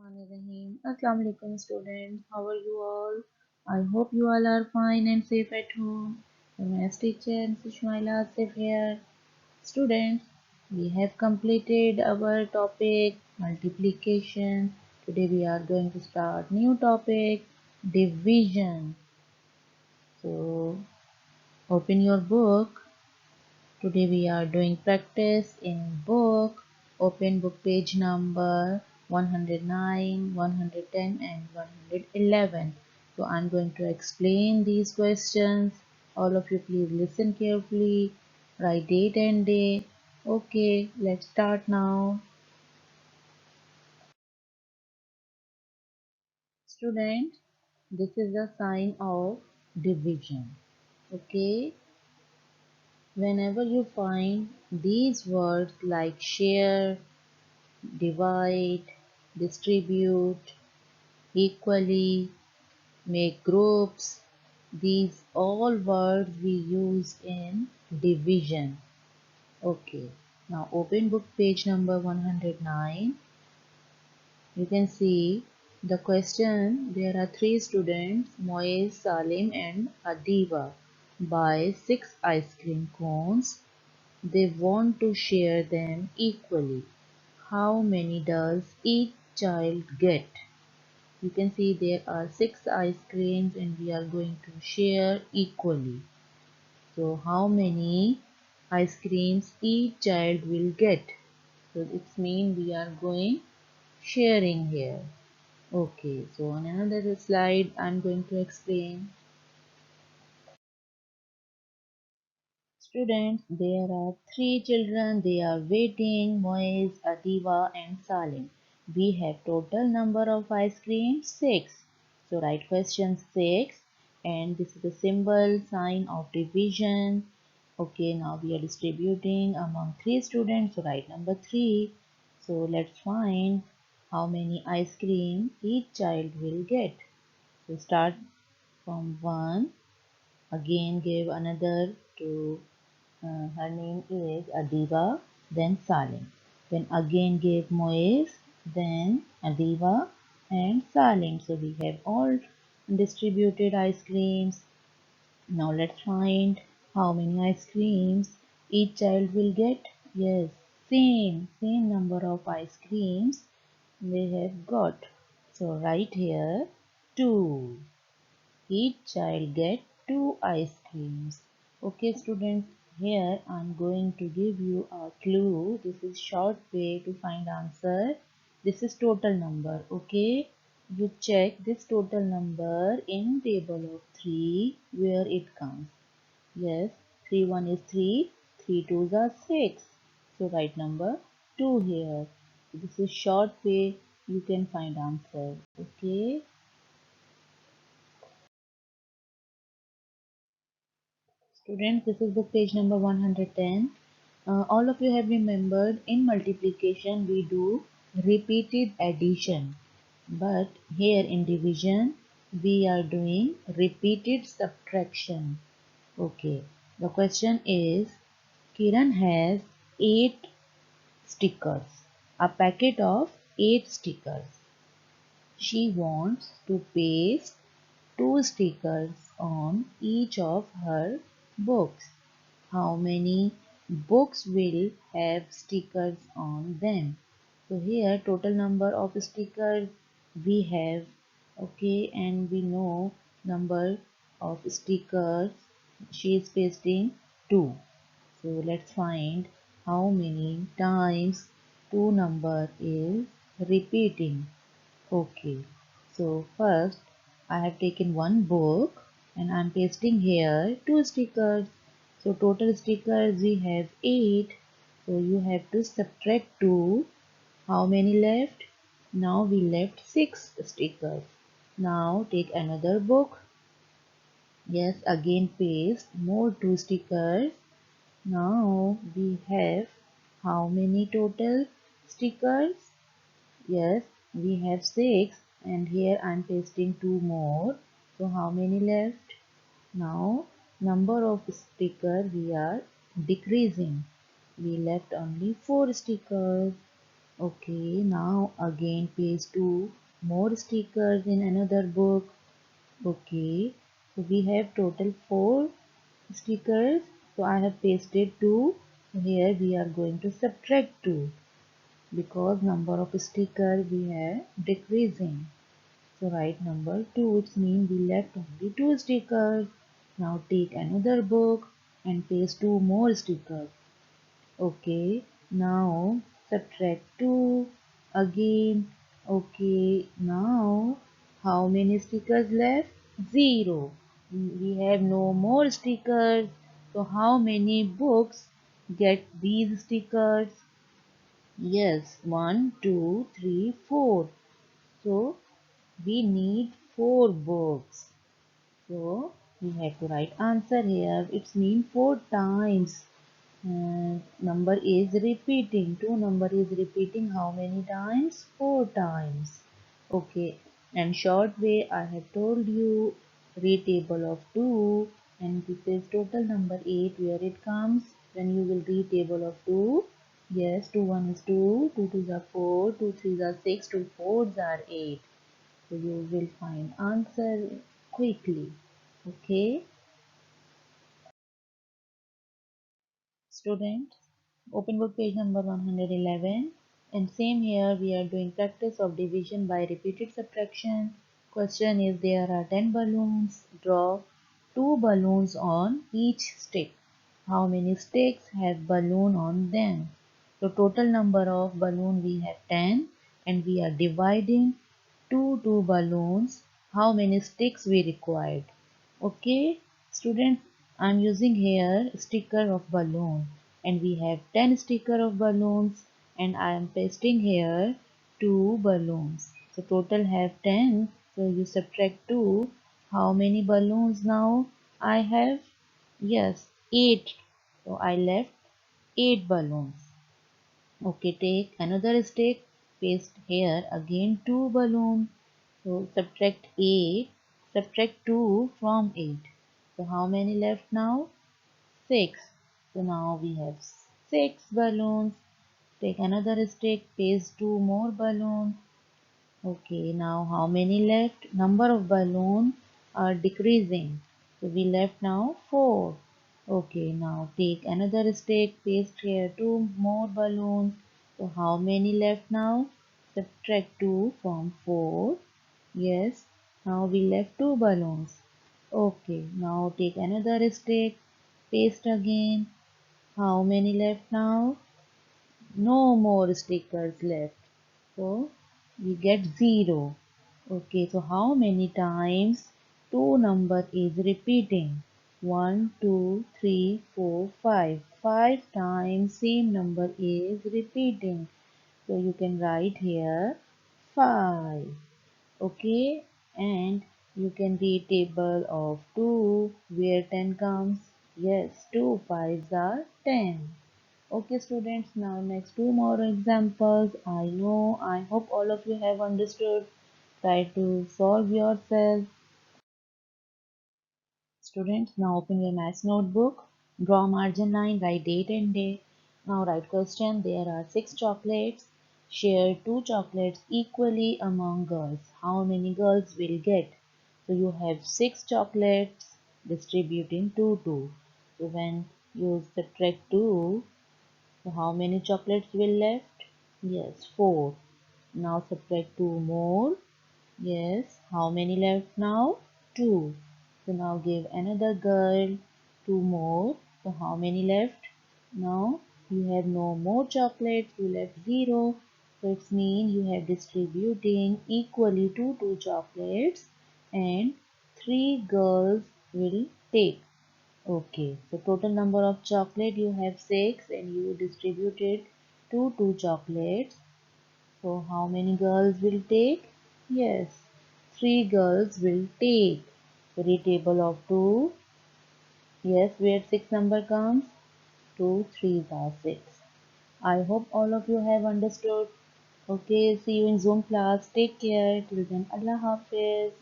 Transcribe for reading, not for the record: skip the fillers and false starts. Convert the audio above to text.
Bismillahirrahmanirrahim. Assalamu alaikum students. How are you all? I hope you all are fine and safe at home. Your math teacher Mrs. Shmaila Asif here. Students, we have completed our topic multiplication. Today we are going to start new topic division. So open your book. Today we are doing practice in book. Open book page number 109, 110 and 111. So I'm going to explain these questions. All of you please listen carefully. Write date and day. Okay, let's start now. Student, this is a sign of division. Okay, whenever you find these words like share, divide, distribute, equally, make groups. These all words we use in division. Okay, now open book page number 109. You can see the question. There are three students, Moez, Salim and Adiba. Buy 6 ice cream cones. They want to share them equally. How many does each child get? You can see there are 6 ice creams and we are going to share equally. So how many ice creams each child will get? So it means we are going sharing here. Okay, so on another slide I'm going to explain. Students, there are three children. They are waiting. Moez, Adiva and Salim. We have total number of ice creams 6. So write question 6 and this is the symbol sign of division. Okay, now we are distributing among 3 students. So write number 3. So let's find how many ice cream each child will get. So start from 1. Again give another to her name is Adiba, then Salim. Then again gave Moez, then Adiba and Salim. So we have all distributed ice creams. Now let's find how many ice creams each child will get. Yes, same number of ice creams they have got. So right here 2. Each child get 2 ice creams. Okay students, here I am going to give you a clue. This is short way to find answer. This is total number. Okay, you check this total number in table of 3 where it comes. Yes, 3 1 is 3, 3 2s are 6. So write number 2 here. This is short way you can find answer. Okay. Students, this is book page number 110. All of you have remembered in multiplication we do repeated addition. But here in division we are doing repeated subtraction. Okay. The question is Kiran has 8 stickers. A packet of 8 stickers. She wants to paste 2 stickers on each of her books. How many books will have stickers on them? So here total number of stickers we have, okay, and we know number of stickers she is pasting 2. So let's find how many times 2 number is repeating. Okay, so first I have taken one book and I am pasting here 2 stickers. So total stickers we have 8. So you have to subtract 2. How many left? Now we left 6 stickers. Now take another book. Yes, again paste more 2 stickers. Now we have how many total stickers? Yes, we have 6 and here I am pasting 2 more. So how many left? Now number of stickers we are decreasing. We left only 4 stickers. Okay, now again paste 2 more stickers in another book. Okay, so we have total 4 stickers. So I have pasted 2. So here we are going to subtract 2 because number of stickers we have decreasing. So write number 2. It means we left only 2 stickers. Now take another book and paste 2 more stickers. Okay, now subtract 2 again. Okay, now how many stickers left? 0. We have no more stickers. So how many books get these stickers? Yes, one, 2, 3, 4. So we need 4 books. So we have to write answer here. It's mean 4 times. Number is repeating. Two number is repeating how many times? 4 times. Okay. And short way I have told you read table of 2 and this is total number 8 where it comes when you will read table of 2. Yes, 2 1 is 2, 2 2 are 4, 2 3 are 6, 2 4 are 8. So you will find answer quickly. Okay. Students, open book page number 111 and same here we are doing practice of division by repeated subtraction. Question is there are 10 balloons. Draw 2 balloons on each stick. How many sticks have balloon on them? So total number of balloon we have 10 and we are dividing 2 balloons. How many sticks we required? Okay, students, I'm using here sticker of balloon and we have 10 sticker of balloons and I am pasting here 2 balloons. So total have 10. So you subtract 2. How many balloons now I have? Yes, 8. So I left 8 balloons. Okay, take another stick, paste here again 2 balloons. So subtract 8, subtract 2 from 8. So how many left now? 6. So now we have 6 balloons. Take another stick, paste 2 more balloons. Okay, now how many left? Number of balloons are decreasing. So we left now 4. Okay, now take another stick, paste here 2 more balloons. So how many left now? Subtract 2 from 4. Yes, now we left 2 balloons. Okay, now take another stick, paste again. How many left now? No more stickers left. So we get 0. Okay, so how many times 2 number is repeating? 1, 2, 3, 4, 5. 5 times same number is repeating. So you can write here 5. Okay, and you can read table of 2 where 10 comes. Yes, 2 fives are 10. Okay students, now next 2 more examples. I hope all of you have understood. Try to solve yourself. Students, now open your maths notebook. Draw margin line, write date and day. Now write question. There are 6 chocolates. Share 2 chocolates equally among girls. How many girls will get? So you have 6 chocolates distributing 2. So when you subtract 2, so how many chocolates will left? Yes, 4. Now subtract 2 more. Yes, how many left now? 2. So now give another girl 2 more. So how many left? Now you have no more chocolates. You left 0. So it means you have distributing equally to 2 chocolates and 3 girls will take. Okay, so total number of chocolate you have 6 and you distributed to 2 chocolates. So how many girls will take? Yes, 3 girls will take. Read table of 2. Yes, where 6 number comes? 2 3s are 6. I hope all of you have understood. Okay, see you in Zoom class. Take care. Till then, Allah Hafiz.